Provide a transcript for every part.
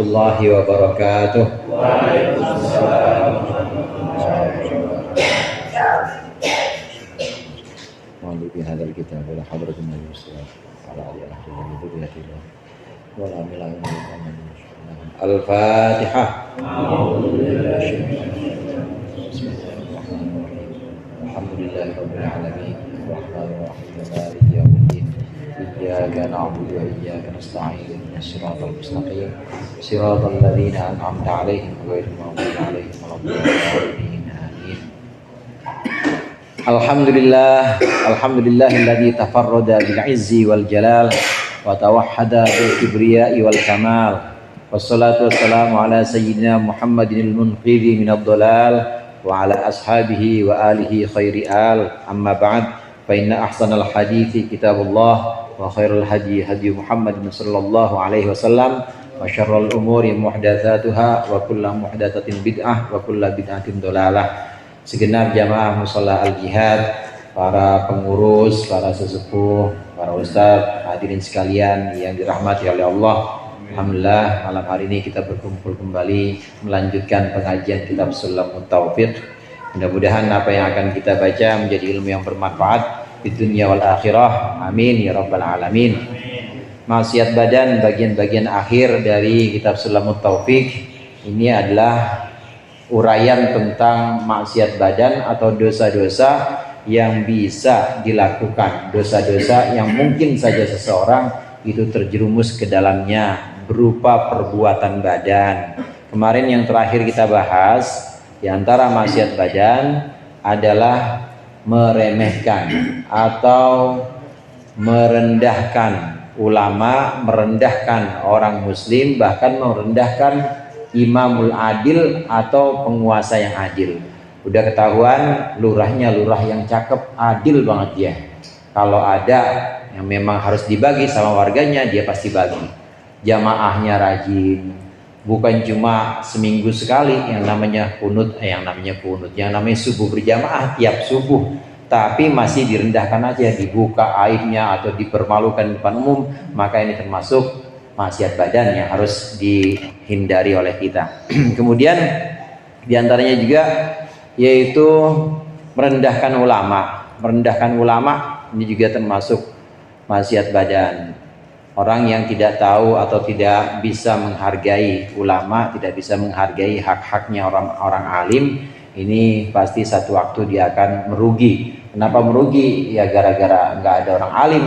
warahmatullahi wabarakatuh. Waalaikumsalam. Ma'alaikum bihadzal kitab wa hadratin nabiy sallallahu alaihi wasallam wal amilain Al-Fatihah. Alhamdulillahirabbil alamin arrahmanir rahim maliki yaumiddin iyyaka na'budu wa iyyaka nasta'in ihdinas siratal mustaqim siratal ladzina an'amta 'alaihim ghairil maghdubi 'alaihim waladdallin. Amin. Alhamdulillahilladzi tafarrada bil 'izzi wal jalal wa tawahhada bil kibriya'i wal kamal. Wassalatu wassalamu ala sayyidina Muhammadinil munqidhi minad dhalal wa ala ashabihi wa alihi khairi al. Amma ba'd, fa inna ahsanal hadithi kitabullah wa khairul hadi hadi Muhammadin sallallahu alaihi wasallam wa syarrul umuri muhdatsatuha wa kullu muhdatsatin bid'ah wa kullu bid'atin dhalalah. Segenap jamaah musalla al-jihad, para pengurus, para sesepuh, para ustaz, hadirin sekalian yang dirahmati oleh Allah. Alhamdulillah, malam hari ini kita berkumpul kembali melanjutkan pengajian kitab Sulamut Taufiq. Mudah-mudahan apa yang akan kita baca menjadi ilmu yang bermanfaat di dunia wal akhirah. Amin ya rabbal alamin. Maksiat badan, bagian-bagian akhir dari kitab Sulamut Taufiq ini adalah uraian tentang maksiat badan atau dosa-dosa yang bisa dilakukan, dosa-dosa yang mungkin saja seseorang itu terjerumus ke dalamnya berupa perbuatan badan. Kemarin yang terakhir kita bahas, di antara maksiat badan adalah meremehkan atau merendahkan ulama, merendahkan orang muslim, bahkan merendahkan imamul adil atau penguasa yang adil. Udah ketahuan lurahnya lurah yang cakep, adil banget dia. Kalau ada yang memang harus dibagi sama warganya, dia pasti bagi. Jamaahnya rajin, bukan cuma seminggu sekali yang namanya kunut, yang namanya subuh berjamaah tiap subuh, tapi masih direndahkan aja, dibuka aibnya atau dipermalukan di depan umum, maka ini termasuk maksiat badan yang harus dihindari oleh kita. Kemudian diantaranya juga yaitu merendahkan ulama. Merendahkan ulama ini juga termasuk maksiat badan. Orang yang tidak tahu atau tidak bisa menghargai ulama, tidak bisa menghargai hak-haknya orang-orang alim, ini pasti satu waktu dia akan merugi. Kenapa merugi? Ya gara-gara nggak ada orang alim,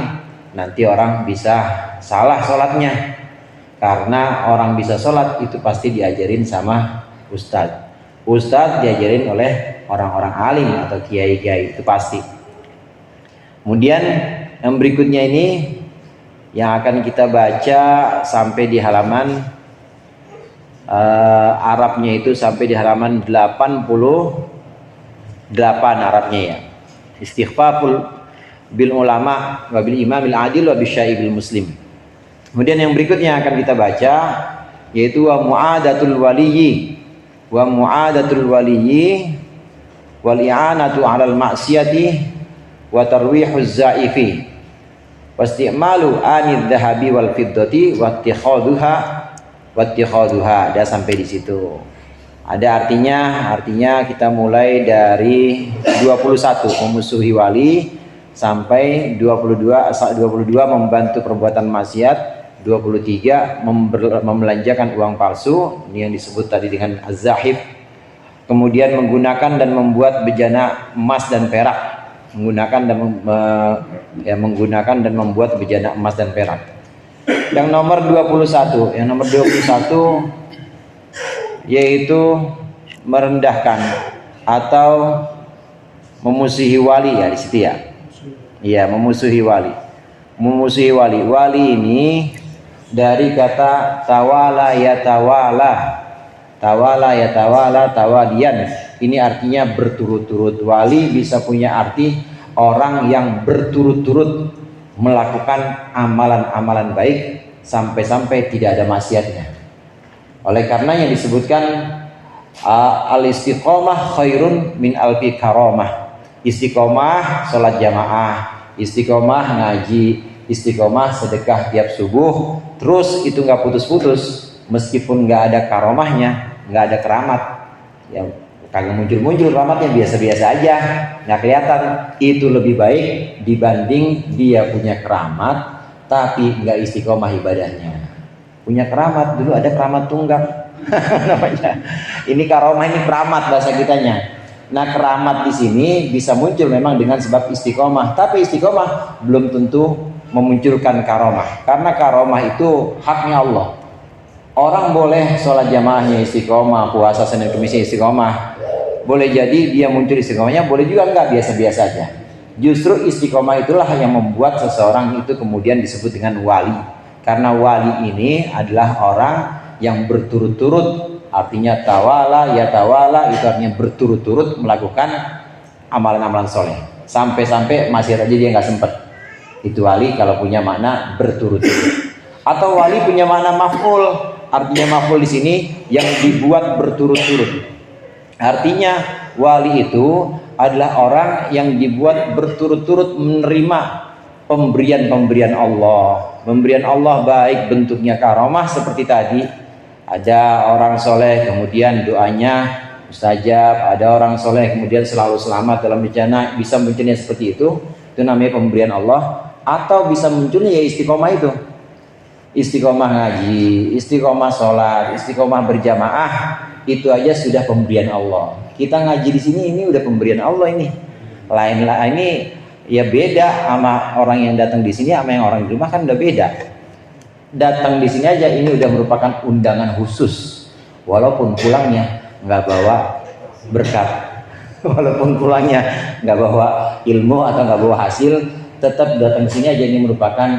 nanti orang bisa salah sholatnya. Karena orang bisa sholat itu pasti diajarin sama ustadz. Ustadz diajarin oleh orang-orang alim atau kiai-kiai, itu pasti. Kemudian yang berikutnya ini yang akan kita baca sampai di halaman Arabnya itu sampai di halaman 88 Arabnya ya. Istighfaful bil ulama wa bil imamil adil wa bisyaibil muslim. Kemudian yang berikutnya akan kita baca yaitu wa mu'adatul waliyyi wal i'anatu 'alal ma'siyati wa tarwihuz za'ifi wasti'malu anid dhahabi wal fiddati wattikhaduha. Ada sampai di situ. Ada artinya kita mulai dari 21 memusuhi wali sampai 22 membantu perbuatan maksiat, 23 membelanjakan uang palsu, ini yang disebut tadi dengan az-zahif. Kemudian menggunakan dan membuat bejana emas dan perak, menggunakan dan membuat bejana emas dan perak. Yang nomor 21 yaitu merendahkan atau memusuhi wali ya di situ ya. Iya, memusuhi wali. Memusuhi wali. Wali ini dari kata tawala yatawala. Tawala yatawala tawalian. Ini artinya berturut-turut. Wali bisa punya arti orang yang berturut-turut melakukan amalan-amalan baik sampai-sampai tidak ada maksiatnya. Oleh karenanya disebutkan al-istiqomah khairun min alfi karamah. Istiqomah sholat jamaah, istiqomah ngaji, istiqomah sedekah tiap subuh, terus itu nggak putus-putus, meskipun nggak ada karomahnya, nggak ada keramat, ya kagak muncul-muncul keramatnya, biasa-biasa aja, nggak kelihatan, itu lebih baik dibanding dia punya keramat tapi nggak istiqomah ibadahnya. Punya keramat, dulu ada keramat tunggal namanya. Ini karomah, ini keramat bahasa kitanya. Nah, keramat di sini bisa muncul memang dengan sebab istiqomah, tapi istiqomah belum tentu memunculkan karomah, karena karomah itu haknya Allah. Orang boleh sholat jamaahnya istiqomah, puasa Senin Kemisnya istiqomah, boleh jadi dia muncul istiqomahnya, boleh juga enggak, biasa-biasa aja. Justru istiqomah itulah yang membuat seseorang itu kemudian disebut dengan wali, karena wali ini adalah orang yang berturut-turut, artinya tawala ya tawala, itu artinya berturut-turut melakukan amalan-amalan soleh, sampai-sampai masih aja dia nggak sempet. Itu wali kalau punya makna berturut-turut. Atau wali punya makna maf'ul, artinya maf'ul di sini yang dibuat berturut-turut. Artinya wali itu adalah orang yang dibuat berturut-turut menerima pemberian-pemberian Allah. Pemberian Allah baik bentuknya karomah seperti tadi, ada orang soleh kemudian doanya mustajab, ada orang soleh kemudian selalu selamat dalam bencana, bisa munculnya seperti itu namanya pemberian Allah. Atau bisa munculnya ya istiqomah itu, istiqomah ngaji, istiqomah sholat, istiqomah berjamaah, itu aja sudah pemberian Allah. Kita ngaji di sini ini udah pemberian Allah ini. Lain-lain ini ya beda sama orang yang datang di sini sama yang orang di rumah kan udah beda. Datang di sini aja ini udah merupakan undangan khusus, walaupun pulangnya nggak bawa berkat, walaupun pulangnya nggak bawa ilmu atau nggak bawa hasil, tetap datang sini aja ini merupakan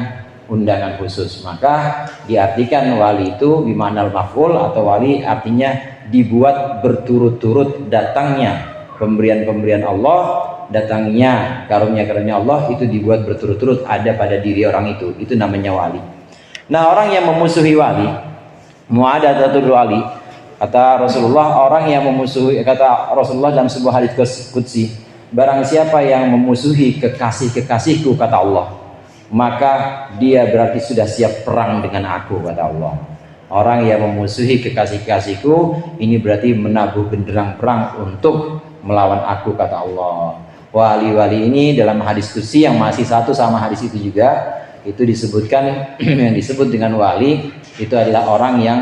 undangan khusus. Maka diartikan wali itu bimanal maf'ul, atau wali artinya dibuat berturut-turut datangnya pemberian-pemberian Allah, datangnya karunia-karunia Allah, itu dibuat berturut-turut ada pada diri orang itu namanya wali. Nah, orang yang memusuhi wali, mu'adadatul wali, kata Rasulullah, orang yang memusuhi, kata Rasulullah dalam sebuah hadits qudsi, barang siapa yang memusuhi kekasih-kekasihku, kata Allah, maka dia berarti sudah siap perang dengan aku, kata Allah. Orang yang memusuhi kekasih-kekasihku ini berarti menabuh genderang perang untuk melawan aku, kata Allah. Wali-wali ini dalam hadis qudsi yang masih satu sama hadis itu juga, itu disebutkan yang disebut dengan wali itu adalah orang yang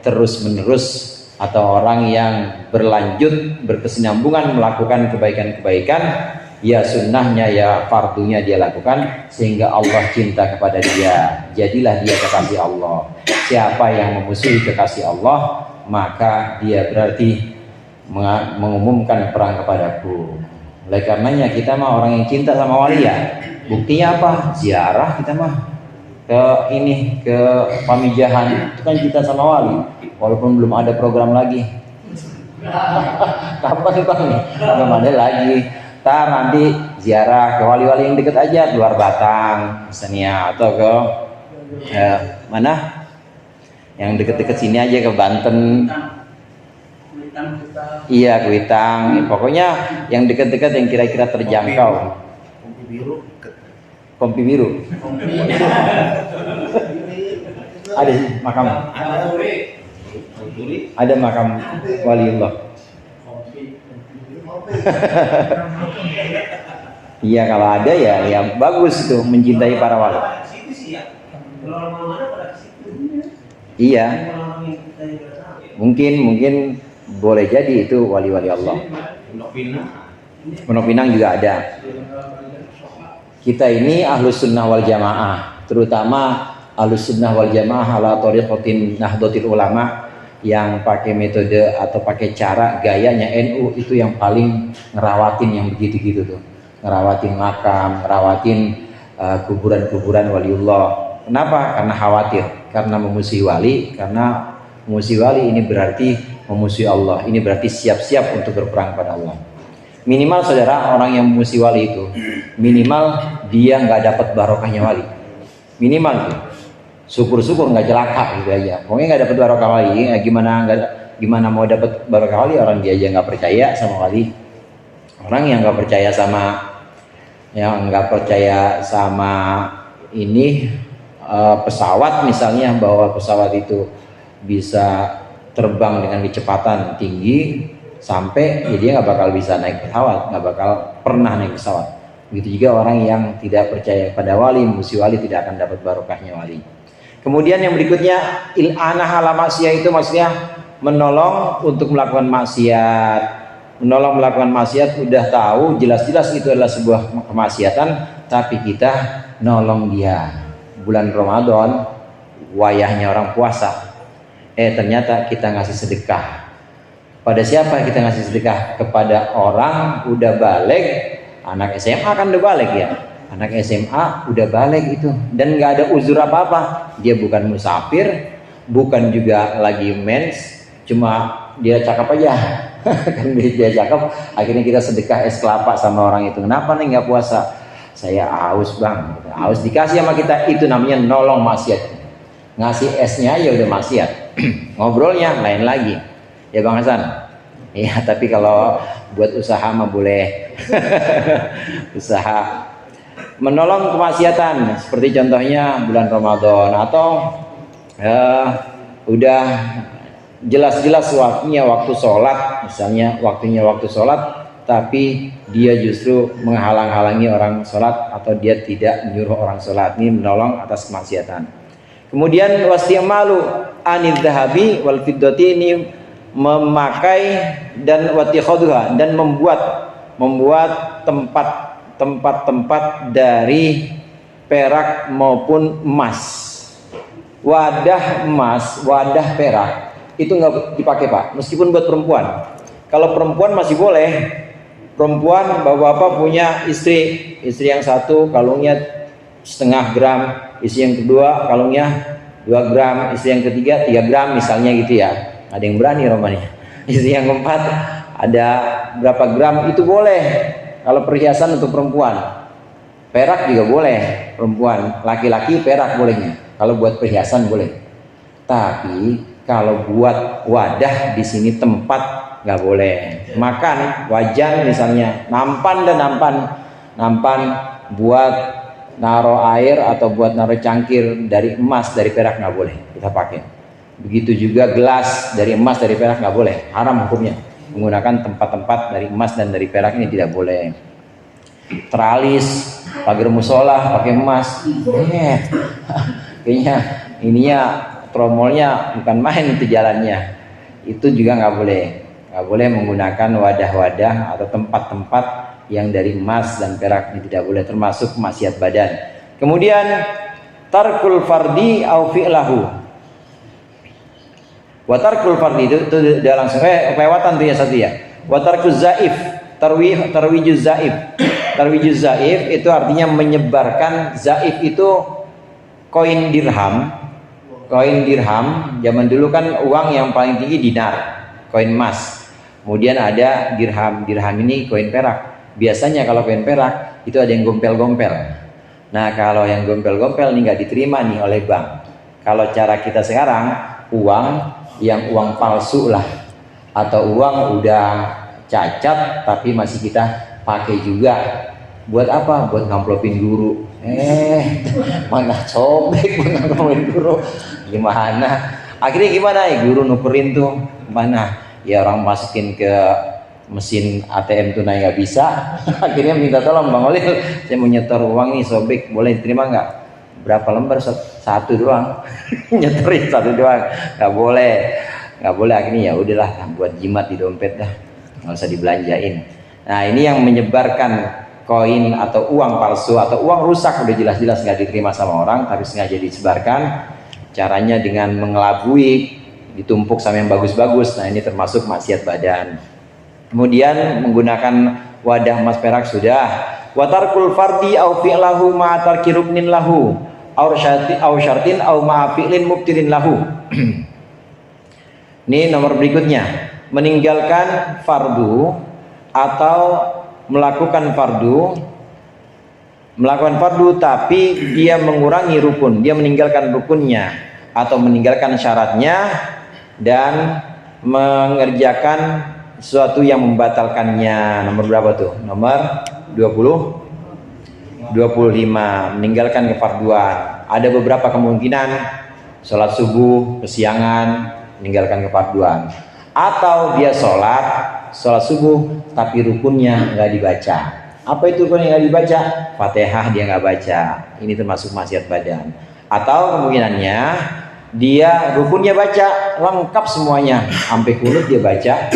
terus menerus atau orang yang berlanjut berkesinambungan melakukan kebaikan-kebaikan, ya sunnahnya ya fardunya dia lakukan sehingga Allah cinta kepada dia, jadilah dia kekasih Allah. Siapa yang memusuhi kekasih Allah, maka dia berarti mengumumkan perang kepadaku. Oleh karenanya kita mah orang yang cinta sama wali ya. Buktinya apa? Ziarah kita mah ke ini, ke Pamijahan, itu kan cinta sama wali, walaupun belum ada program lagi. Kapan bang nih? Belum ada lagi. Ntar nanti ziarah ke wali-wali yang deket aja, luar Batang misalnya, atau ke mana? Yang deket-deket sini aja, ke Banten. Iya, Kuitang. Pokoknya yang deket-deket yang kira-kira terjangkau. Kompi biru. Ada makam. Ada makam waliullah. Iya, kalau ada ya bagus itu, mencintai para wali. Iya. Mungkin boleh jadi itu wali-wali Allah. Pondok Pinang juga ada. Kita ini ahlus sunnah wal jamaah, terutama ahlus sunnah wal jamaah ala thariqatin nahdlatul ulama, yang pakai metode atau pakai cara gayanya NU, itu yang paling ngerawatin yang begitu-gitu tuh, ngerawatin makam, ngerawatin kuburan-kuburan waliullah. Kenapa? Karena khawatir, karena memusuhi wali, karena memusuhi wali ini berarti memusuhi Allah, ini berarti siap-siap untuk berperang pada Allah. Minimal saudara, orang yang memusuhi wali itu minimal dia nggak dapat barokahnya wali, minimal tuh. Syukur-syukur nggak celaka gitu aja, pokoknya nggak dapat barokah wali. Gimana mau dapat barokah wali, orang dia aja nggak percaya sama wali. Orang yang nggak percaya sama ini pesawat misalnya, bahwa pesawat itu bisa terbang dengan kecepatan tinggi sampai ya dia nggak bakal bisa naik pesawat, nggak bakal pernah naik pesawat. Begitu juga orang yang tidak percaya pada wali, musuh wali tidak akan dapat barokahnya wali. Kemudian yang berikutnya, il-anah ala maksiyah itu maksudnya menolong untuk melakukan maksiat. Menolong melakukan maksiat udah tahu jelas-jelas itu adalah sebuah kemaksiatan, tapi kita nolong dia. Bulan Ramadan wayahnya orang puasa, ternyata kita ngasih sedekah. Pada siapa kita ngasih sedekah? Kepada orang udah balik. Anak SMA kan udah balik ya, anak SMA udah balik itu, dan nggak ada uzur apa-apa. Dia bukan musafir, bukan juga lagi mens, cuma dia cakep aja. Kan dia cakep, akhirnya kita sedekah es kelapa sama orang itu. Kenapa nih nggak puasa? Saya haus bang, haus dikasih sama kita, itu namanya nolong maksiat. Ngasih esnya ya udah maksiat. Ngobrolnya lain lagi ya Bang Hasan. Iya, tapi kalau buat usaha mah boleh. Usaha menolong kemaksiatan, seperti contohnya bulan Ramadan, atau udah jelas-jelas waktunya waktu sholat, misalnya waktunya waktu sholat, tapi dia justru menghalang-halangi orang sholat, atau dia tidak menyuruh orang sholat. Ini menolong atas kemaksiatan. Kemudian wasti'malu anidz zahabi wal fiddati, ini memakai dan watikhaduha, dan membuat tempat-tempat dari perak maupun emas. Wadah emas, wadah perak itu nggak dipakai Pak, meskipun buat perempuan. Kalau perempuan masih boleh. Perempuan, bapak-bapak punya istri yang satu kalungnya 0,5 gram, istri yang kedua kalungnya 2 gram, istri yang ketiga 3 gram misalnya gitu ya. Ada yang berani romannya. Istri yang keempat ada berapa gram, itu boleh. Kalau perhiasan untuk perempuan. Perak juga boleh perempuan, laki-laki perak bolehnya. Kalau buat perhiasan boleh. Tapi kalau buat wadah di sini tempat nggak boleh. Makan wajan misalnya, nampan buat naro air atau buat naro cangkir dari emas, dari perak nggak boleh kita pakai. Begitu juga gelas dari emas, dari perak nggak boleh, haram hukumnya. Menggunakan tempat-tempat dari emas dan dari perak ini tidak boleh. Teralis, pagar musola pakai emas, kayaknya ininya tromolnya bukan main itu jalannya. Itu juga nggak boleh menggunakan wadah-wadah atau tempat-tempat yang dari emas dan perak, ini tidak boleh, termasuk maksiat badan. Kemudian tarkul fardi au fi'lahu. Watarkul fardi itu udah langsung kelewatan tuh ya satu ya. Watarkul zaif, tarwijuz zaif. Tarwijuz zaif itu artinya menyebarkan. Zaif itu koin dirham. Koin dirham zaman dulu kan uang yang paling tinggi dinar, koin emas. Kemudian ada dirham. Dirham ini koin perak. Biasanya kalau koin perak itu ada yang gompel-gompel. Nah, kalau yang gompel-gompel ini nggak diterima nih oleh bank. Kalau cara kita sekarang, uang yang uang palsu lah, atau uang udah cacat tapi masih kita pakai juga. Buat apa? Buat ngamplopin guru. Mana sobek buat ngamplopin guru. Gimana? Akhirnya gimana ya, guru nukerin tuh mana? Ya orang masukin ke mesin ATM tunai nggak bisa. Akhirnya minta tolong, Bang Olil, saya mau nyetor uang nih sobek, boleh diterima nggak? Berapa lembar? Satu doang. Nyeterin satu doang, nggak boleh. Akhirnya ya udahlah, buat jimat di dompet dah, nggak usah dibelanjain. Nah, ini yang menyebarkan koin atau uang palsu atau uang rusak, udah jelas-jelas nggak diterima sama orang tapi sengaja disebarkan. Caranya dengan mengelabui, ditumpuk sama yang bagus-bagus. Nah, ini termasuk maksiat badan. Kemudian menggunakan wadah emas perak sudah. Watarkul fardi au fi'lahu ma tarki ruknin lahu au syartin au ma fi'lin mubtilin lahu. Ini nomor berikutnya, meninggalkan fardu atau melakukan fardu tapi dia mengurangi rukun, dia meninggalkan rukunnya atau meninggalkan syaratnya dan mengerjakan sesuatu yang membatalkannya. Nomor berapa tuh? Nomor 25, meninggalkan kefarduan. Ada beberapa kemungkinan. sholat subuh kesiangan, meninggalkan kefarduan. Atau dia sholat subuh tapi rukunnya nggak dibaca. Apa itu rukun yang nggak dibaca? Fatihah dia nggak baca. Ini termasuk maksiat badan. Atau kemungkinannya dia rukunnya baca lengkap semuanya, sampai kunut dia baca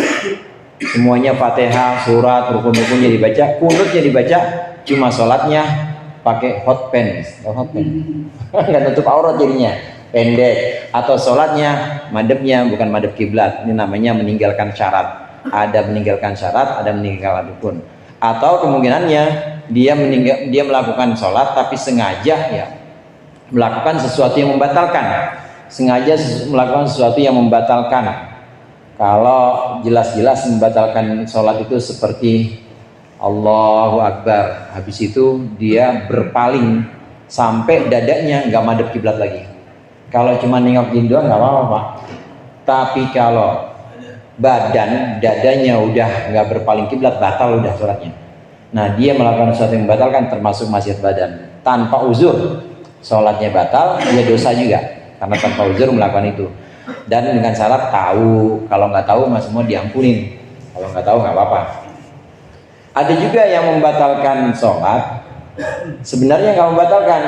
semuanya, Fatihah, surat, rukun-rukunnya dibaca, kunutnya dibaca, cuma sholatnya pakai hot pants, nggak tutup aurat jadinya, pendek. Atau sholatnya madepnya bukan madep kiblat, ini namanya meninggalkan syarat. Ada meninggalkan syarat, ada meninggalkan rukun. Atau kemungkinannya dia melakukan sholat tapi sengaja ya melakukan sesuatu yang membatalkan, sengaja melakukan sesuatu yang membatalkan. Kalau jelas-jelas membatalkan sholat itu seperti Allahu Akbar, habis itu dia berpaling sampai dadanya nggak madep kiblat lagi. Kalau cuma nengok jin doang nggak apa-apa Pak, tapi kalau dadanya udah nggak berpaling kiblat, batal udah sholatnya. Nah, dia melakukan sesuatu yang membatalkan termasuk maksiat badan tanpa uzur, sholatnya batal, dia dosa juga karena tanpa uzur melakukan itu. Dan dengan syarat tahu, kalau nggak tahu mas semua diampunin, kalau nggak tahu nggak apa-apa. Ada juga yang membatalkan sholat, sebenarnya nggak membatalkan,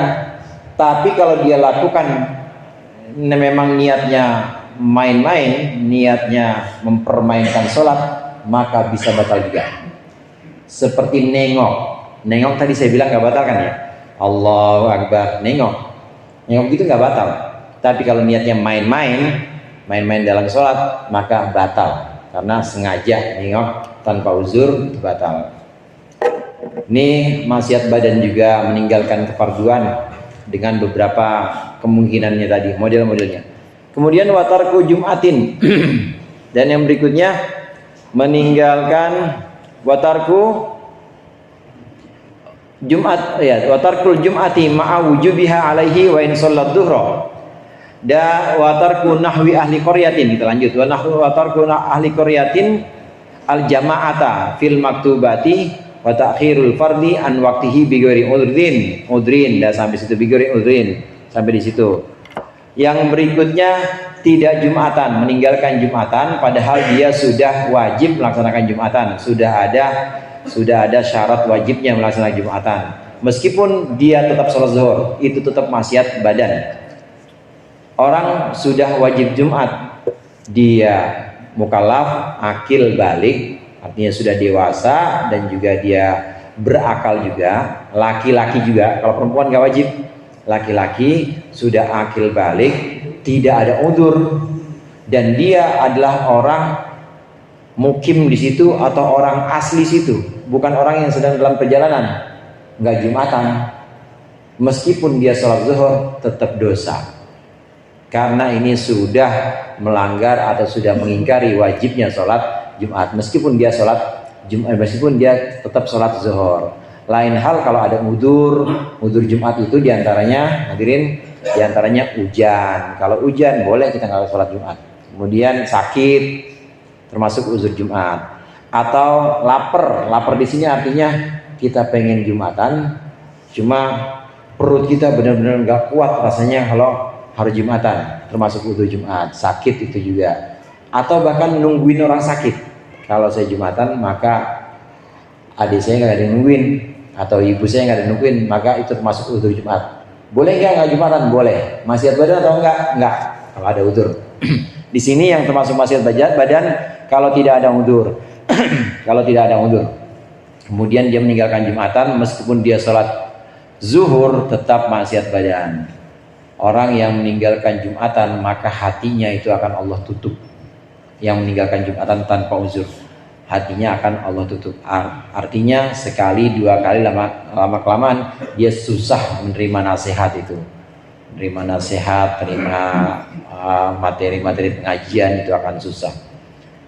tapi kalau dia lakukan memang niatnya main-main, niatnya mempermainkan sholat, maka bisa batal juga. Seperti nengok tadi saya bilang nggak batal kan ya, Allahu Akbar, nengok gitu nggak batal. Tapi kalau niatnya main-main dalam sholat, maka batal karena sengaja nengok tanpa uzur, itu batal. Ini maksiat badan juga meninggalkan kefarduan dengan beberapa kemungkinannya tadi, model-modelnya. Kemudian watarku Jumatin dan yang berikutnya meninggalkan watarku Jumat ya, watarkul Jumati ma'a wujubiha alaihi wa in shollat dhuhra. Da watarku nahwi ahli qaryatin, kita lanjut. Wa nahwi watarku ahli qaryatin al jama'ata fil maktubati wa ta'khirul fardi an waqtihi bi ghairi udrin. Dan sampai situ bi ghairi udrin, sampai di situ. Yang berikutnya tidak Jumatan, meninggalkan Jumatan padahal dia sudah wajib melaksanakan Jumatan, sudah ada syarat wajibnya melaksanakan Jumatan. Meskipun dia tetap sholat zuhur, itu tetap maksiat badan. Orang sudah wajib Jumat, dia mukallaf, akil balik, artinya sudah dewasa dan juga dia berakal juga, laki-laki juga. Kalau perempuan gak wajib, laki-laki sudah akil balik, tidak ada udzur, dan dia adalah orang mukim di situ atau orang asli situ, bukan orang yang sedang dalam perjalanan, nggak Jumatan. Meskipun dia sholat zuhur tetap dosa, karena ini sudah melanggar atau sudah mengingkari wajibnya sholat Jumat. Meskipun dia sholat Jumat, meskipun dia tetap sholat zuhur. Lain hal kalau ada udzur Jumat itu diantaranya, hadirin, diantaranya hujan. Kalau hujan boleh kita nggak sholat Jumat. Kemudian sakit, termasuk uzur Jumat. Atau lapar di sini artinya kita pengen Jumatan, cuma perut kita benar-benar nggak kuat rasanya kalau harus Jumatan, termasuk uzur Jumat. Sakit itu juga. Atau bahkan nungguin orang sakit. Kalau saya Jumatan maka adik saya nggak ada yang nungguin, atau ibu saya nggak ada yang nungguin, maka itu termasuk uzur Jumat. Boleh nggak Jumatan? Boleh. Maksiat badan atau enggak? Kalau ada uzur. Di sini yang termasuk maksiat badan kalau tidak ada uzur. Kalau tidak ada uzur. Kemudian dia meninggalkan Jumatan meskipun dia sholat zuhur, tetap maksiat badan. Orang yang meninggalkan Jumatan maka hatinya itu akan Allah tutup. Yang meninggalkan Jumatan tanpa uzur, hatinya akan Allah tutup. Artinya sekali, dua kali, lama kelamaan dia susah menerima nasihat itu, menerima nasihat, terima materi-materi pengajian itu akan susah.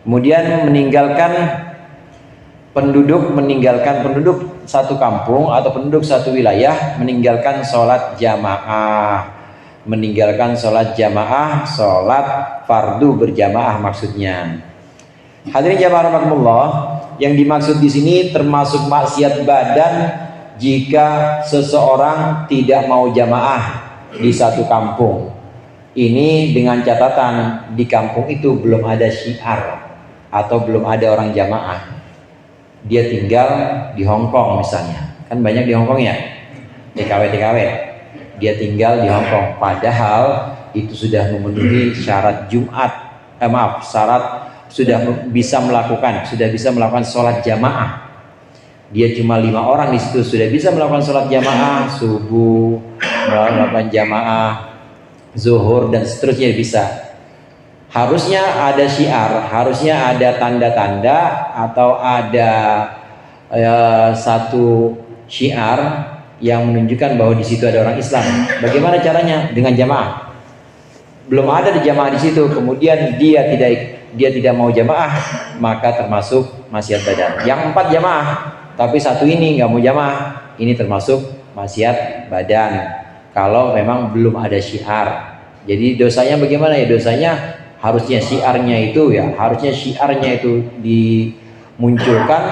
Kemudian meninggalkan penduduk satu kampung atau penduduk satu wilayah, meninggalkan sholat jamaah, sholat fardu berjamaah maksudnya. Hadirin jamaah rahimakumullah, yang dimaksud di sini termasuk maksiat badan jika seseorang tidak mau jamaah di satu kampung. Ini dengan catatan di kampung itu belum ada syiar atau belum ada orang jamaah. Dia tinggal di Hong Kong misalnya, kan banyak di Hong Kong ya, TKW. Dia tinggal di Hong Kong, padahal itu sudah memenuhi syarat syarat sudah bisa melakukan sholat jamaah. Dia cuma 5 orang di situ sudah bisa melakukan sholat jamaah, subuh, melakukan jamaah, zuhur dan seterusnya bisa. Harusnya ada syiar, harusnya ada tanda-tanda atau ada satu syiar yang menunjukkan bahwa di situ ada orang Islam. Bagaimana caranya? Dengan jamaah. Belum ada di jamaah di situ, kemudian dia tidak mau jamaah, maka termasuk maksiat badan. Yang 4 jamaah, tapi satu ini nggak mau jamaah, ini termasuk maksiat badan. Kalau memang belum ada syiar. Jadi dosanya bagaimana ya? Dosanya harusnya syiarnya itu dimunculkan,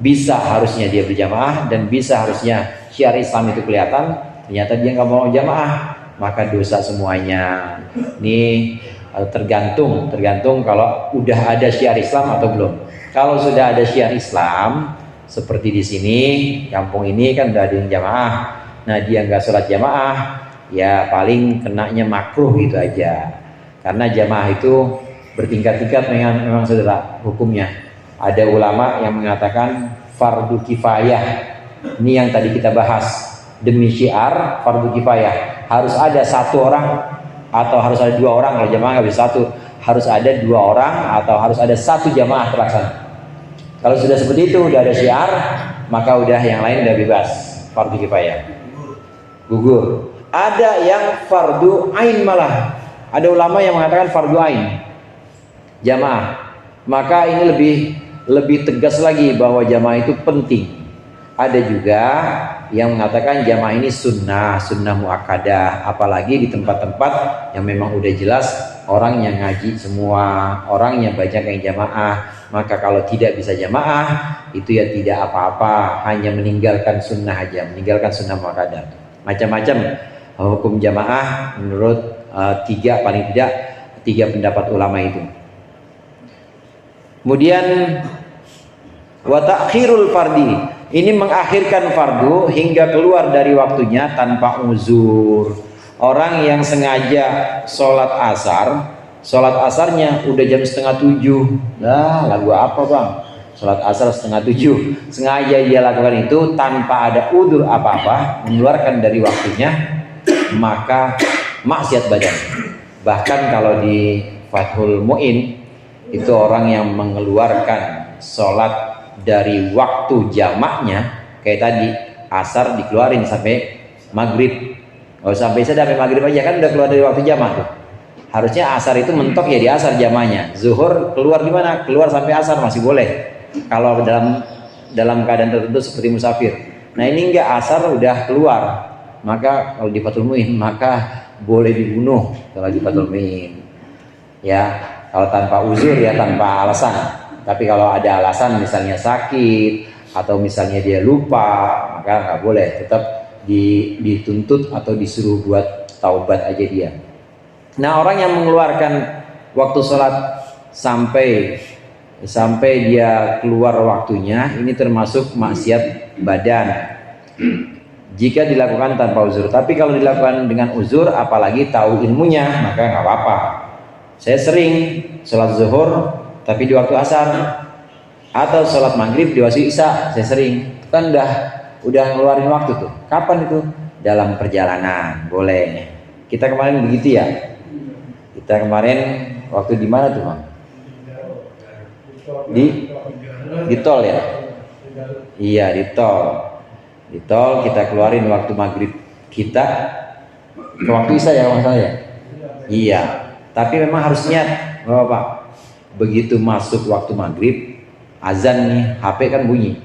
bisa harusnya dia berjamaah, dan bisa harusnya syiar Islam itu kelihatan. Ternyata dia nggak mau jamaah, maka dosa semuanya. Ini tergantung kalau udah ada syiar Islam atau belum. Kalau sudah ada syiar Islam, seperti di sini kampung ini kan udah ada yang jamaah. Nah, dia nggak sholat jamaah, ya paling kenanya makruh gitu aja. Karena jamaah itu bertingkat-tingkat memang saudara hukumnya. Ada ulama yang mengatakan fardu kifayah. Ini yang tadi kita bahas. Demi syiar fardu kifayah. Harus ada 1 orang atau harus ada 2 orang. Kalau jamaah nggak bisa 1, harus ada 2 orang atau harus ada 1 jamaah terlaksana. Kalau sudah seperti itu, udah ada syiar, maka udah yang lain udah bebas. Fardu kifayah gugur. Ada yang fardu ain, malah ada ulama yang mengatakan fardu ain jamaah. Maka ini lebih tegas lagi bahwa jamaah itu penting. Ada juga yang mengatakan jamaah ini sunnah muakkadah, apalagi di tempat-tempat yang memang udah jelas orang yang ngaji semua, orang yang banyak yang jamaah. Maka kalau tidak bisa jamaah, itu ya tidak apa-apa, hanya meninggalkan sunnah aja, meninggalkan sunnah muakkadah. Macam-macam hukum jamaah menurut 3 pendapat ulama itu. Kemudian wa ta'khirul fardi, ini mengakhirkan fardu hingga keluar dari waktunya tanpa uzur. Orang yang sengaja sholat asarnya udah jam 6:30. Lah, lagu apa bang? Sholat asar 6:30. Sengaja dia lakukan itu tanpa ada udzur apa-apa, mengeluarkan dari waktunya, maka maksiat badan. Bahkan kalau di Fathul Mu'in itu orang yang mengeluarkan sholat dari waktu jamaknya, kayak tadi asar dikeluarin sampai maghrib. Nggak usah sampai maghrib aja, kan udah keluar dari waktu jamak tuh. Harusnya asar itu mentok ya di asar jamaknya. Zuhur keluar gimana? Keluar sampai asar masih boleh. Kalau dalam keadaan tertentu seperti musafir. Nah ini enggak, asar udah keluar, maka kalau di Fathul Mu'in maka boleh dibunuh kalau di Fathul Mu'in. Ya, kalau tanpa uzur ya tanpa alasan. Tapi kalau ada alasan misalnya sakit atau misalnya dia lupa, maka nggak boleh, tetap dituntut atau disuruh buat taubat aja dia. Nah, orang yang mengeluarkan waktu sholat sampai dia keluar waktunya, ini termasuk maksiat badan jika dilakukan tanpa uzur. Tapi kalau dilakukan dengan uzur, apalagi tahu ilmunya, maka nggak apa-apa. Saya sering sholat zuhur tapi di waktu asar, atau sholat maghrib di waktu isya. Saya sering, kan udah ngeluarin waktu tuh. Kapan itu? Dalam perjalanan boleh. Kita kemarin begitu ya. Kita kemarin waktu di mana tuh bang? Di tol ya? Iya, di tol kita keluarin waktu maghrib kita ke waktu isya ya bang saya. Iya, tapi memang harus niat, Bapak. Begitu masuk waktu maghrib, azan nih, HP kan bunyi.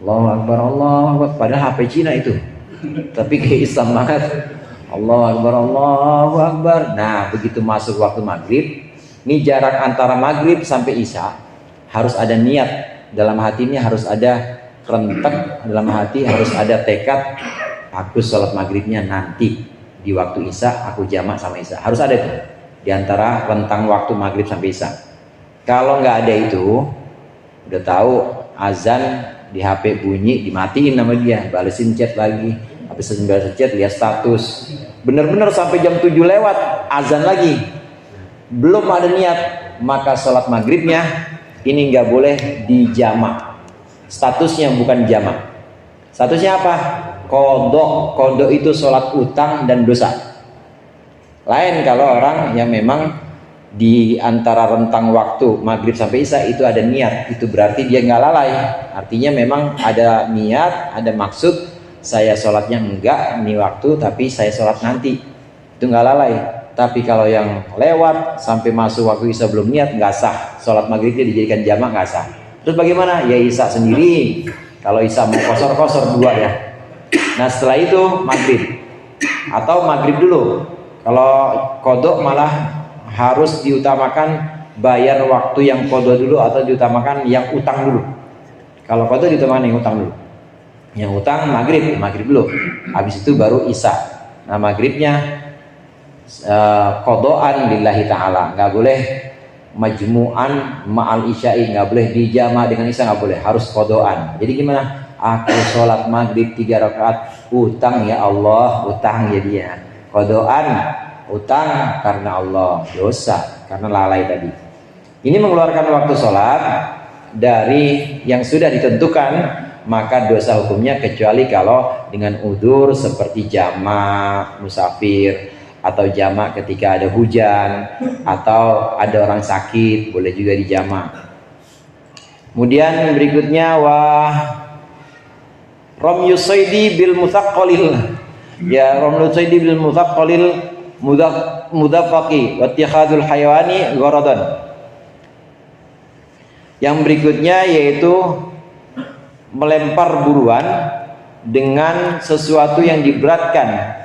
Allahu Akbar, Allahu Akbar. Padahal HP Cina itu, tapi kayak Islam banget. Allahu Akbar, Allahu Akbar. Nah, begitu masuk waktu maghrib, ini jarak antara maghrib sampai isya, harus ada niat dalam hati, ini harus ada rentek dalam hati, harus ada tekad. Aku sholat maghribnya nanti di waktu Isya aku jamak sama Isya. Harus ada itu di antara rentang waktu maghrib sampai Isya. Kalau nggak ada itu, udah tahu azan di HP bunyi, dimatiin nama dia, balesin chat lagi, habis balas chat lihat status, bener-bener sampai jam 7 lewat azan lagi, belum ada niat, maka sholat maghribnya ini nggak boleh dijamak. Statusnya bukan jamak, statusnya apa? Kodok. Kodok itu sholat utang dan dosa. Lain kalau orang yang memang di antara rentang waktu maghrib sampai Isya itu ada niat, itu berarti dia nggak lalai. Artinya memang ada niat, ada maksud, saya sholatnya enggak ini waktu tapi saya sholat nanti, itu nggak lalai. Tapi kalau yang lewat sampai masuk waktu Isya belum niat, nggak sah. Sholat maghribnya dijadikan jamak, nggak sah. Terus bagaimana? Ya Isya sendiri. Kalau Isya mau kosor-kosor dua ya. Nah setelah itu maghrib, atau maghrib dulu. Kalau kodok malah harus diutamakan bayar waktu yang kodok dulu, atau diutamakan yang utang dulu. Kalau kodok diutamakan yang utang dulu. Yang utang maghrib dulu. Habis itu baru Isya. Nah maghribnya kodoan lillahi ta'ala, nggak boleh majmu'an ma'al isya'i, nggak boleh dijama dengan Isya, nggak boleh, harus kodoan. Jadi gimana? Aku sholat maghrib 3 rakaat utang ya Allah, utang ya dia. Kodoan, utang karena Allah, dosa karena lalai tadi. Ini mengeluarkan waktu sholat dari yang sudah ditentukan, maka dosa hukumnya, kecuali kalau dengan udzur seperti jamak musafir, atau jamak ketika ada hujan, atau ada orang sakit, boleh juga dijamak. Kemudian berikutnya ramyu saidi bil mutsaqqalil. Ya, ramyu saidi bil mutsaqqalil mudafaqi wa ittikhadul hayawani gharadan. Yang berikutnya yaitu melempar buruan dengan sesuatu yang diberatkan.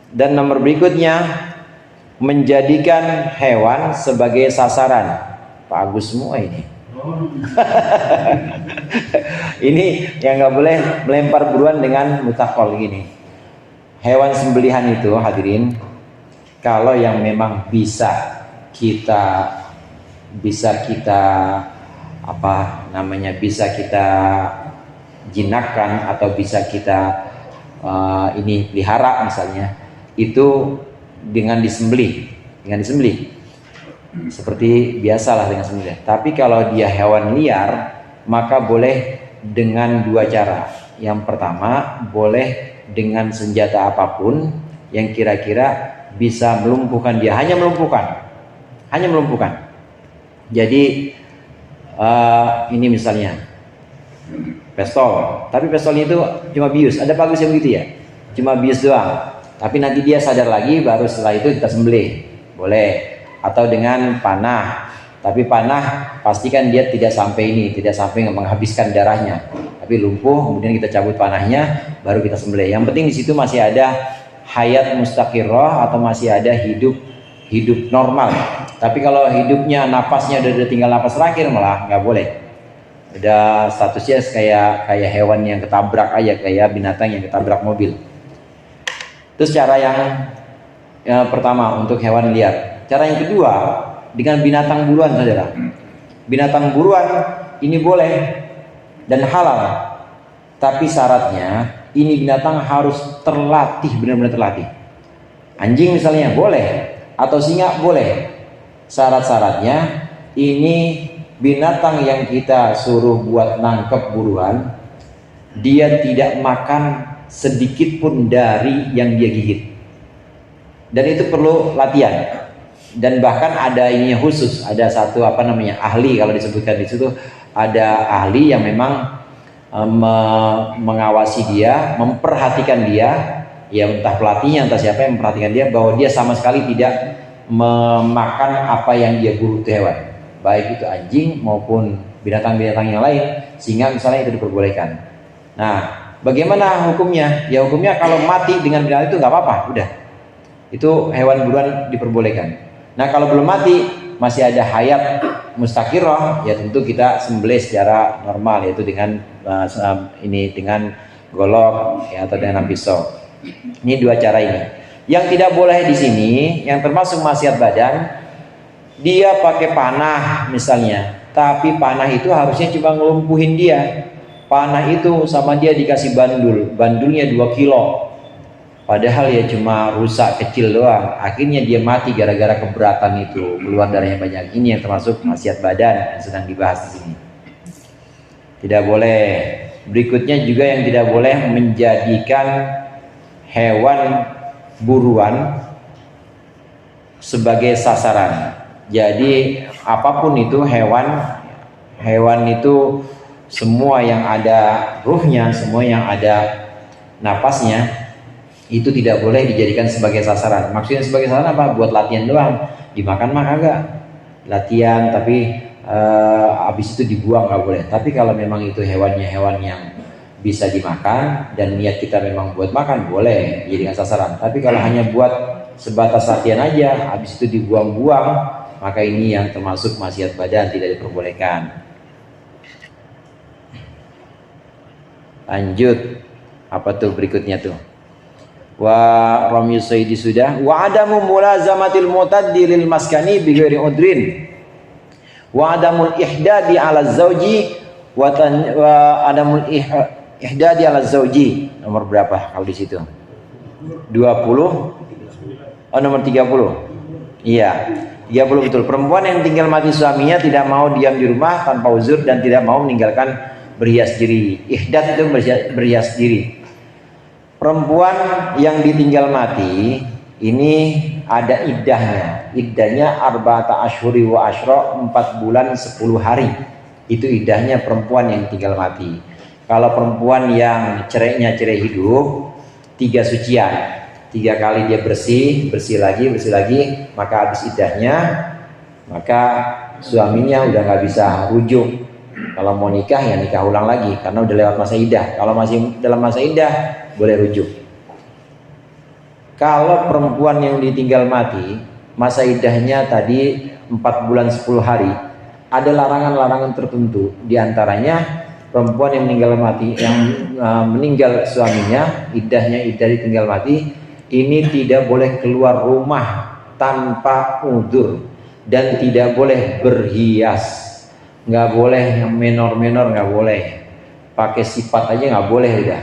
Dan nomor berikutnya menjadikan hewan sebagai sasaran. Pak Agus semua ini. Ini yang nggak boleh melempar buruan dengan mutakol gini. Hewan sembelihan itu hadirin, kalau yang memang bisa kita jinakkan, atau bisa kita ini pelihara misalnya, itu dengan disembelih seperti biasalah dengan sembelih. Tapi kalau dia hewan liar, maka boleh dengan dua cara. Yang pertama, boleh dengan senjata apapun yang kira-kira bisa melumpuhkan dia, hanya melumpuhkan. Jadi ini misalnya pistol, tapi pistolnya itu cuma bius. Ada bagus yang begitu ya, cuma bius doang. Tapi nanti dia sadar lagi, baru setelah itu kita sembelih, boleh. Atau dengan panah, tapi panah pastikan dia tidak sampai menghabiskan darahnya, tapi lumpuh, kemudian kita cabut panahnya, baru kita sembelih. Yang penting di situ masih ada hayat mustaqirrah, atau masih ada hidup normal. Tapi kalau hidupnya, napasnya udah tinggal napas terakhir, malah nggak boleh. Udah statusnya kayak hewan yang ketabrak aja, kayak binatang yang ketabrak mobil. Terus cara yang pertama untuk hewan liar. Cara yang kedua dengan binatang buruan, saudara. Binatang buruan ini boleh dan halal. Tapi syaratnya ini binatang harus terlatih, benar-benar terlatih. Anjing misalnya boleh, atau singa boleh. Syarat-syaratnya ini binatang yang kita suruh buat nangkep buruan, dia tidak makan sedikit pun dari yang dia gigit, dan itu perlu latihan. Dan bahkan ada ininya khusus, ada satu ahli, kalau disebutkan di situ ada ahli yang memang mengawasi dia, memperhatikan dia, ya entah pelatihnya entah siapa yang memperhatikan dia, bahwa dia sama sekali tidak memakan apa yang dia buru itu hewan, baik itu anjing maupun binatang-binatang yang lain, sehingga misalnya itu diperbolehkan. Nah, bagaimana hukumnya? Ya hukumnya kalau mati dengan binatang itu nggak apa-apa, udah. Itu hewan buruan diperbolehkan. Nah kalau belum mati, masih ada hayat mustaqirrah, ya tentu kita sembelih secara normal, yaitu dengan dengan golok, ya, atau dengan pisau. Ini dua cara ini. Yang tidak boleh di sini, yang termasuk maksiat badan, dia pakai panah misalnya, tapi panah itu harusnya cuma ngelumpuhin dia. Panah itu sama dia dikasih bandulnya 2 kilo. Padahal ya cuma rusak kecil doang. Akhirnya dia mati gara-gara keberatan itu, keluar darahnya banyak. Ini yang termasuk maksiat badan yang sedang dibahas di sini. Tidak boleh. Berikutnya juga yang tidak boleh menjadikan hewan buruan sebagai sasaran. Jadi apapun itu hewan itu semua yang ada ruhnya, semua yang ada napasnya itu tidak boleh dijadikan sebagai sasaran. Maksudnya sebagai sasaran apa? Buat latihan doang. Dimakan mah kagak. Latihan tapi habis itu dibuang nggak boleh. Tapi kalau memang itu hewan yang bisa dimakan dan niat kita memang buat makan, boleh dijadikan sasaran. Tapi kalau hanya buat sebatas latihan aja, habis itu dibuang-buang, maka ini yang termasuk maksiat badan, tidak diperbolehkan. Lanjut, apa tuh berikutnya tuh? Wa ramyu sayyidi sudah, wa adamu mulazamatil mutaddi lil maskani bi ghairi udrin, wa adamul ihdadi ala zauji wa adamul ihdadi ala zauji. Nomor berapa kalau di situ? 20. Oh, nomor 30. Iya, 30 betul. Perempuan yang tinggal mati suaminya tidak mau diam di rumah tanpa uzur dan tidak mau meninggalkan berhias diri. Ihdad itu berhias diri. Perempuan yang ditinggal mati ini ada iddahnya. Iddahnya arba'ata asyhuri wa asyra, 4 bulan 10 hari. Itu iddahnya perempuan yang tinggal mati. Kalau perempuan yang cerainya cerai hidup, 3 sucian. 3 kali dia bersih lagi, maka habis iddahnya, maka suaminya udah nggak bisa rujuk. Kalau mau nikah ya nikah ulang lagi karena udah lewat masa iddah. Kalau masih dalam masa iddah boleh rujuk. Kalau perempuan yang ditinggal mati, masa iddahnya tadi 4 bulan 10 hari, ada larangan-larangan tertentu. Di antaranya perempuan yang meninggal suaminya, iddahnya iddah ditinggal mati, ini tidak boleh keluar rumah tanpa udzur dan tidak boleh berhias. Nggak boleh yang menor-menor, nggak boleh. Pakai sifat aja nggak boleh udah.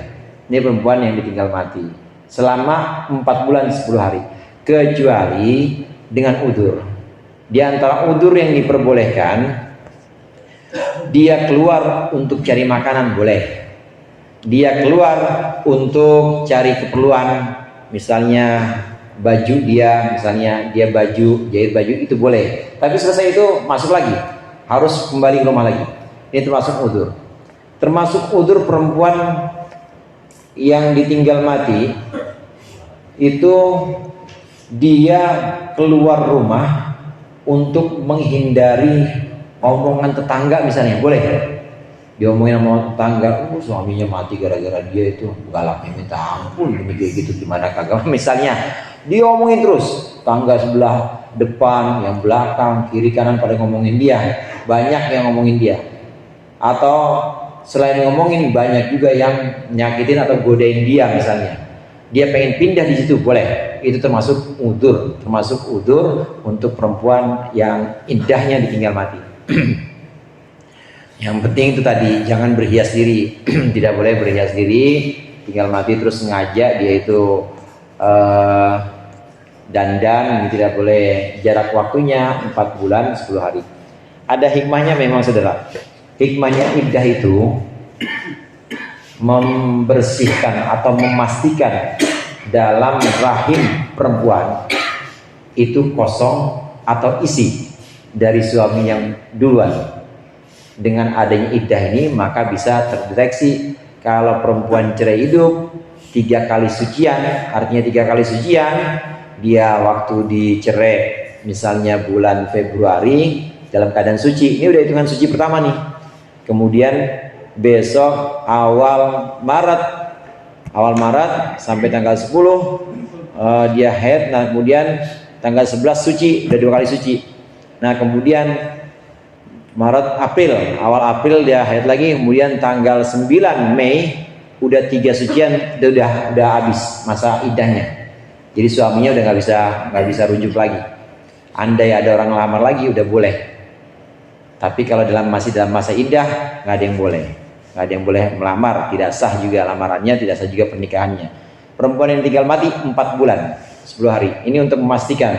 Ini perempuan yang ditinggal mati selama 4 bulan 10 hari, kecuali dengan udzur. Di antara udzur yang diperbolehkan, dia keluar untuk cari makanan boleh. Dia keluar untuk cari keperluan, misalnya baju dia, jahit baju, itu boleh. Tapi selesai itu masuk lagi, harus kembali ke rumah lagi. Ini termasuk udzur. Termasuk udzur perempuan yang ditinggal mati itu dia keluar rumah untuk menghindari omongan tetangga misalnya, boleh. Dia omongin sama tetangga, suaminya mati gara-gara dia itu galaknya minta ampun, dia gitu gimana kagak. Misalnya dia omongin terus, tangga sebelah depan, yang belakang, kiri kanan pada ngomongin dia, banyak yang ngomongin dia. Atau selain ngomongin, banyak juga yang nyakitin atau godain dia misalnya. Dia pengen pindah di situ, boleh. Itu termasuk udzur, untuk perempuan yang iddahnya ditinggal mati. Yang penting itu tadi, jangan berhias diri. Tidak boleh berhias diri, tinggal mati terus sengaja dia itu dandan, tidak boleh. Jarak waktunya 4 bulan 10 hari. Ada hikmahnya memang saudara. Hikmahnya iddah itu membersihkan atau memastikan dalam rahim perempuan itu kosong atau isi dari suami yang duluan. Dengan adanya iddah ini maka bisa terdeteksi kalau perempuan cerai hidup 3 kali sucian, artinya 3 kali sucian, dia waktu dicerai misalnya bulan Februari dalam keadaan suci, ini udah hitungan suci pertama nih. Kemudian besok awal Maret sampai tanggal 10 dia haid. Nah kemudian tanggal 11 suci, udah 2 kali suci. Nah kemudian awal April dia haid lagi. Kemudian tanggal 9 Mei udah 3 sucian, udah habis masa iddahnya. Jadi suaminya udah nggak bisa rujuk lagi. Andai ada orang ngelamar lagi udah boleh. Tapi kalau masih dalam masa iddah nggak ada yang boleh. Nggak ada yang boleh melamar, tidak sah juga lamarannya, tidak sah juga pernikahannya. Perempuan yang tinggal mati 4 bulan 10 hari. Ini untuk memastikan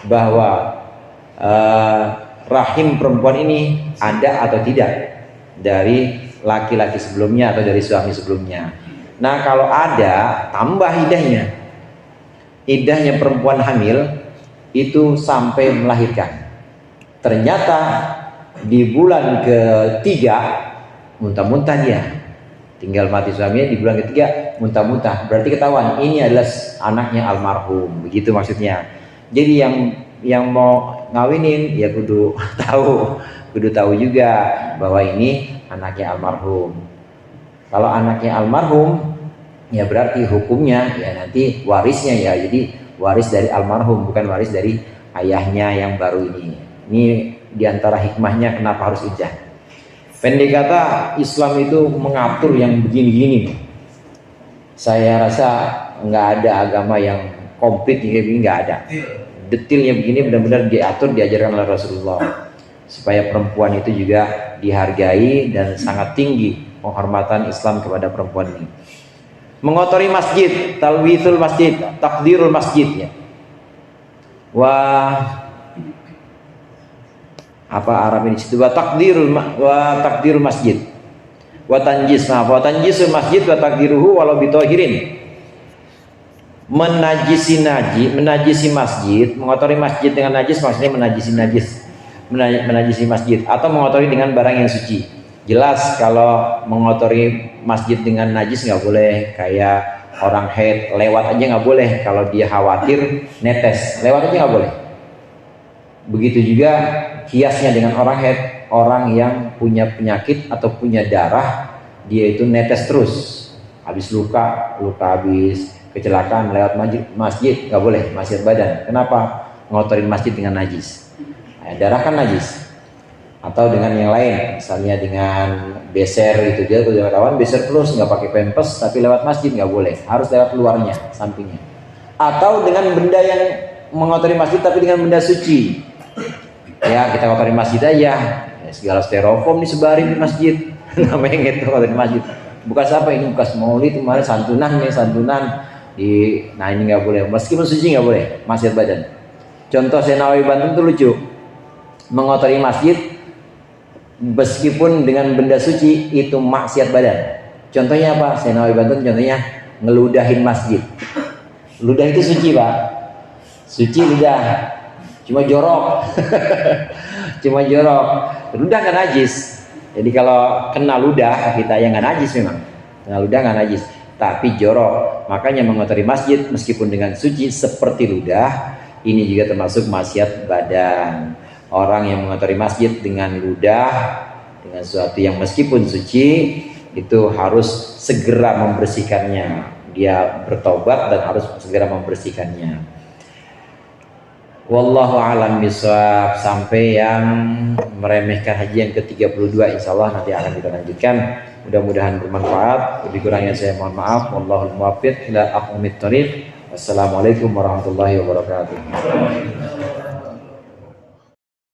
bahwa rahim perempuan ini ada atau tidak dari laki-laki sebelumnya atau dari suami sebelumnya. Nah kalau ada, tambah iddahnya. Iddahnya perempuan hamil itu sampai melahirkan. Ternyata di bulan ketiga muntah-muntah dia, tinggal mati suaminya di bulan ketiga muntah-muntah, berarti ketahuan ini adalah anaknya almarhum, begitu maksudnya. Jadi yang mau ngawinin ya kudu tahu juga bahwa ini anaknya almarhum. Kalau anaknya almarhum ya berarti hukumnya ya nanti warisnya ya jadi waris dari almarhum, bukan waris dari ayahnya yang baru ini. Ini diantara hikmahnya kenapa harus iddah. Pendek kata Islam itu mengatur yang begini-gini. Saya rasa nggak ada agama yang komplit kayak begini, nggak ada. Detailnya begini benar-benar diatur, diajarkan oleh Rasulullah supaya perempuan itu juga dihargai dan sangat tinggi penghormatan Islam kepada perempuan ini. Mengotori masjid, talwithul masjid, takdirul masjid ya. Apa Arab ini situ? Wa takdirul masjid. Wa tanjisul masjid wa takdiruhu walau bitohirin. Menajisi masjid, mengotori masjid dengan najis maksudnya menajisi masjid atau mengotori dengan barang yang suci. Jelas kalau mengotori masjid dengan najis nggak boleh, kayak orang haid lewat aja nggak boleh, kalau dia khawatir netes lewat aja nggak boleh. Begitu juga kiasnya dengan orang haid, orang yang punya penyakit atau punya darah, dia itu netes terus, habis luka habis kecelakaan lewat masjid nggak boleh, maksiat badan. Kenapa? Ngotorin masjid dengan najis. Darah kan najis. Atau dengan yang lain, misalnya dengan beser itu, dia udah kawan beser terus nggak pakai pempes tapi lewat masjid nggak boleh, harus lewat luarnya, sampingnya. Atau dengan benda yang mengotori masjid tapi dengan benda suci, ya kita kotori masjid aja, ya, segala styrofoam disebarin di masjid, namanya gitu kotori masjid. Bekas apa ini? Bekas maulid kemarin, santunan di, nah ini nggak boleh, meskipun suci nggak boleh, maksiat badan. Contoh Senawi Banten tuh lucu, mengotori masjid meskipun dengan benda suci itu maksiat badan. Contohnya apa? Senawi Banten contohnya ngeludahin masjid. Ludah itu suci pak, suci ludah, cuma jorok. Cuma jorok, ludah nggak najis. Jadi kalau kena ludah kita yang nggak najis, memang kena ludah nggak najis, tapi jorok. Makanya mengotori masjid meskipun dengan suci seperti ludah, ini juga termasuk maksiat badan. Orang yang mengotori masjid dengan ludah, dengan sesuatu yang meskipun suci, itu harus segera membersihkannya. Dia bertobat dan harus segera membersihkannya. Wallahu a'lam bishawab. Sampai yang meremehkan haji yang ke-32 insyaallah nanti akan kita lanjutkan. Mudah-mudahan bermanfaat. Lebih kurangnya saya mohon maaf. Wallahul muwaffiq ila aqwamit thoriq. Wassalamualaikum warahmatullahi wabarakatuh.